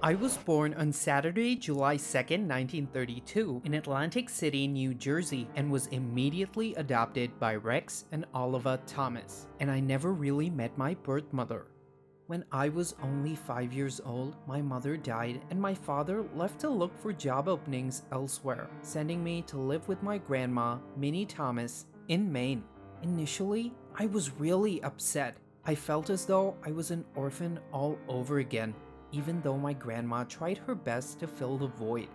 I was born on Saturday, July 2nd, 1932, in Atlantic City, New Jersey, and was immediately adopted by Rex and Oliva Thomas, and I never really met my birth mother. When I was only 5 years old, my mother died, and my father left to look for job openings elsewhere, sending me to live with my grandma, Minnie Thomas, in Maine. Initially, I was really upset. I felt as though I was an orphan all over again, even though my grandma tried her best to fill the void.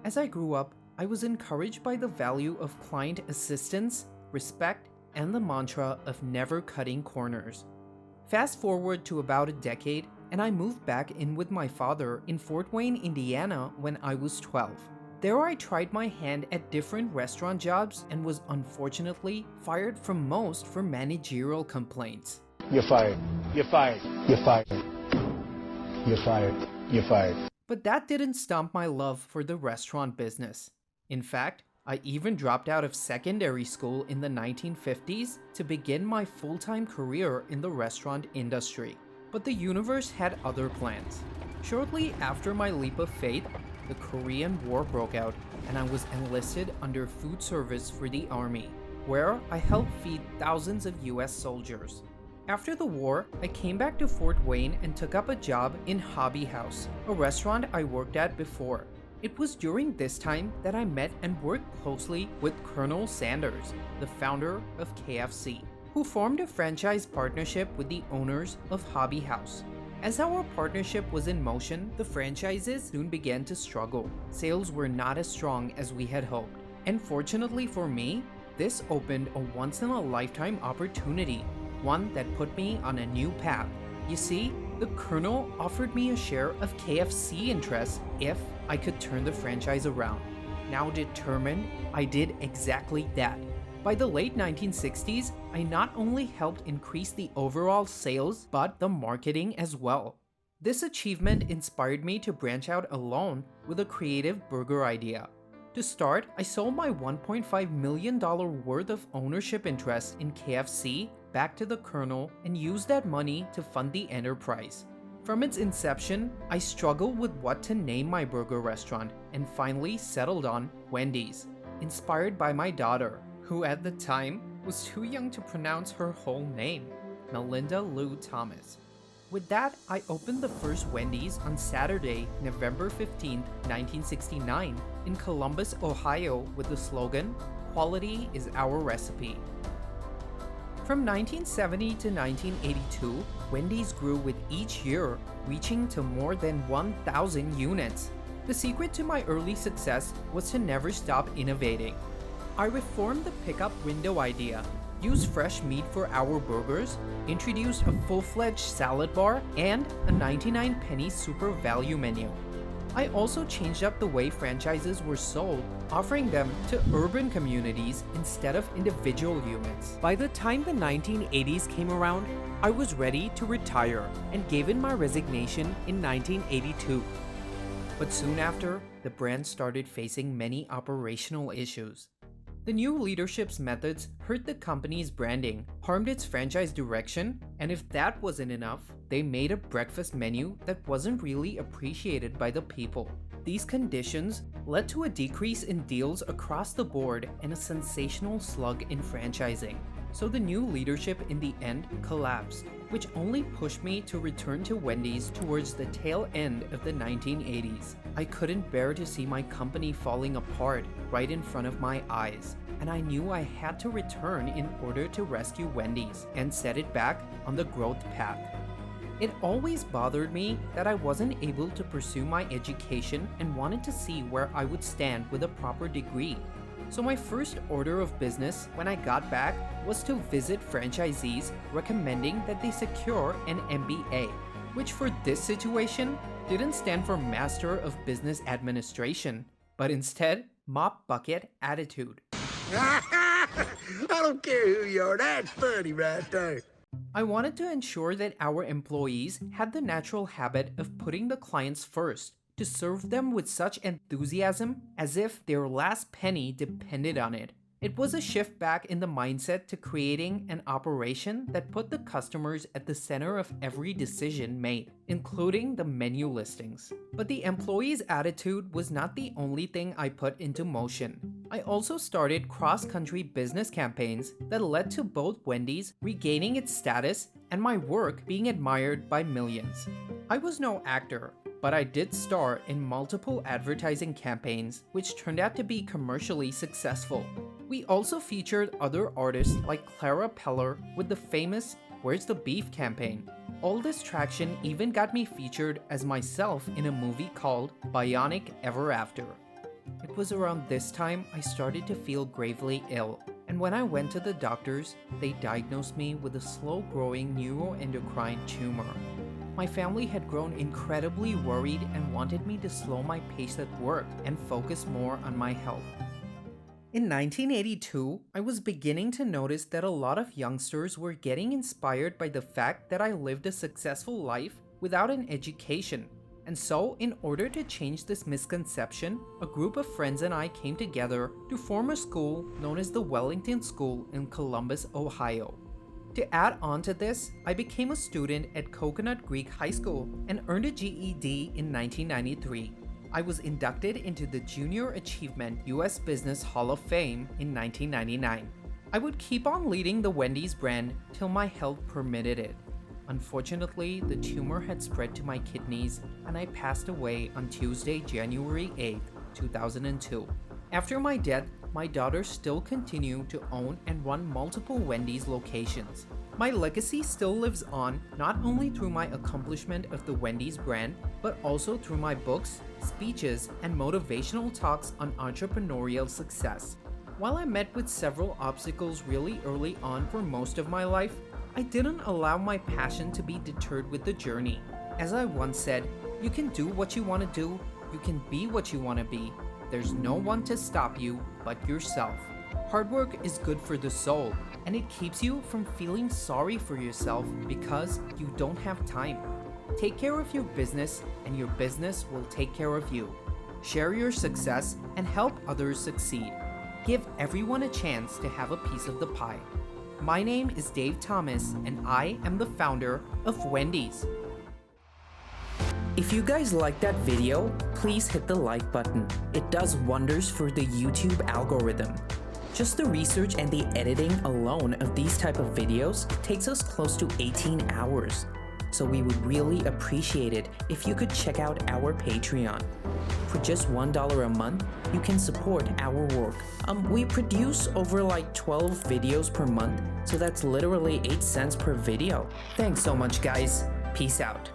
As I grew up, I was encouraged by the value of client assistance, respect, and the mantra of never cutting corners. Fast forward to about a decade, and I moved back in with my father in Fort Wayne, Indiana when I was 12. There I tried my hand at different restaurant jobs and was unfortunately fired from most for managerial complaints. You're fired. You're fired. You're fired. You're fired. You're fired. But that didn't stomp my love for the restaurant business. In fact, I even dropped out of secondary school in the 1950s to begin my full-time career in the restaurant industry. But the universe had other plans. Shortly after my leap of faith, the Korean War broke out and I was enlisted under food service for the Army, where I helped feed thousands of US soldiers. After the war, I came back to Fort Wayne and took up a job in Hobby House, a restaurant I worked at before. It was during this time that I met and worked closely with Colonel Sanders, the founder of KFC, who formed a franchise partnership with the owners of Hobby House. As our partnership was in motion, the franchises soon began to struggle. Sales were not as strong as we had hoped. And fortunately for me, this opened a once-in-a-lifetime opportunity, one that put me on a new path. You see, the Colonel offered me a share of KFC interest if I could turn the franchise around. Now determined, I did exactly that. By the late 1960s, I not only helped increase the overall sales, but the marketing as well. This achievement inspired me to branch out alone with a creative burger idea. To start, I sold my $1.5 million worth of ownership interest in KFC back to the Colonel and used that money to fund the enterprise. From its inception, I struggled with what to name my burger restaurant and finally settled on Wendy's, inspired by my daughter, who at the time was too young to pronounce her whole name, Melinda Lou Thomas. With that, I opened the first Wendy's on Saturday, November 15, 1969, in Columbus, Ohio with the slogan, "Quality is our recipe." From 1970 to 1982, Wendy's grew with each year, reaching to more than 1,000 units. The secret to my early success was to never stop innovating. I reformed the pickup window idea, used fresh meat for our burgers, introduced a full-fledged salad bar, and a 99-penny super value menu. I also changed up the way franchises were sold, offering them to urban communities instead of individual units. By the time the 1980s came around, I was ready to retire and gave in my resignation in 1982. But soon after, the brand started facing many operational issues. The new leadership's methods hurt the company's branding, harmed its franchise direction, and if that wasn't enough, they made a breakfast menu that wasn't really appreciated by the people. These conditions led to a decrease in deals across the board and a sensational slug in franchising. So the new leadership in the end collapsed, which only pushed me to return to Wendy's towards the tail end of the 1980s. I couldn't bear to see my company falling apart right in front of my eyes, and I knew I had to return in order to rescue Wendy's and set it back on the growth path. It always bothered me that I wasn't able to pursue my education and wanted to see where I would stand with a proper degree. So my first order of business when I got back was to visit franchisees recommending that they secure an MBA, which for this situation didn't stand for Master of Business Administration, but instead mop bucket attitude. I don't care who you are. That's funny right there. I wanted to ensure that our employees had the natural habit of putting the clients first, to serve them with such enthusiasm as if their last penny depended on it. It was a shift back in the mindset to creating an operation that put the customers at the center of every decision made, including the menu listings. But the employees' attitude was not the only thing I put into motion. I also started cross-country business campaigns that led to both Wendy's regaining its status and my work being admired by millions. I was no actor, but I did star in multiple advertising campaigns, which turned out to be commercially successful. We also featured other artists like Clara Peller with the famous "Where's the Beef" campaign. All this traction even got me featured as myself in a movie called Bionic Ever After. It was around this time I started to feel gravely ill, and when I went to the doctors, they diagnosed me with a slow-growing neuroendocrine tumor. My family had grown incredibly worried and wanted me to slow my pace at work and focus more on my health. In 1982, I was beginning to notice that a lot of youngsters were getting inspired by the fact that I lived a successful life without an education. And so, in order to change this misconception, a group of friends and I came together to form a school known as the Wellington School in Columbus, Ohio. To add on to this, I became a student at Coconut Creek High School and earned a GED in 1993. I was inducted into the Junior Achievement U.S. Business Hall of Fame in 1999. I would keep on leading the Wendy's brand till my health permitted it. Unfortunately, the tumor had spread to my kidneys and I passed away on Tuesday, January 8, 2002. After my death, my daughters still continue to own and run multiple Wendy's locations. My legacy still lives on not only through my accomplishment of the Wendy's brand, but also through my books, speeches, and motivational talks on entrepreneurial success. While I met with several obstacles really early on for most of my life, I didn't allow my passion to be deterred with the journey. As I once said, you can do what you want to do, you can be what you want to be. There's no one to stop you but yourself. Hard work is good for the soul, and it keeps you from feeling sorry for yourself because you don't have time. Take care of your business, and your business will take care of you. Share your success and help others succeed. Give everyone a chance to have a piece of the pie. My name is Dave Thomas, and I am the founder of Wendy's. If you guys like that video, please hit the like button. It does wonders for the YouTube algorithm. Just the research and the editing alone of these type of videos takes us close to 18 hours. So we would really appreciate it if you could check out our Patreon. For just $1 a month, you can support our work. We produce over like 12 videos per month, so that's literally 8 cents per video. Thanks so much, guys. Peace out.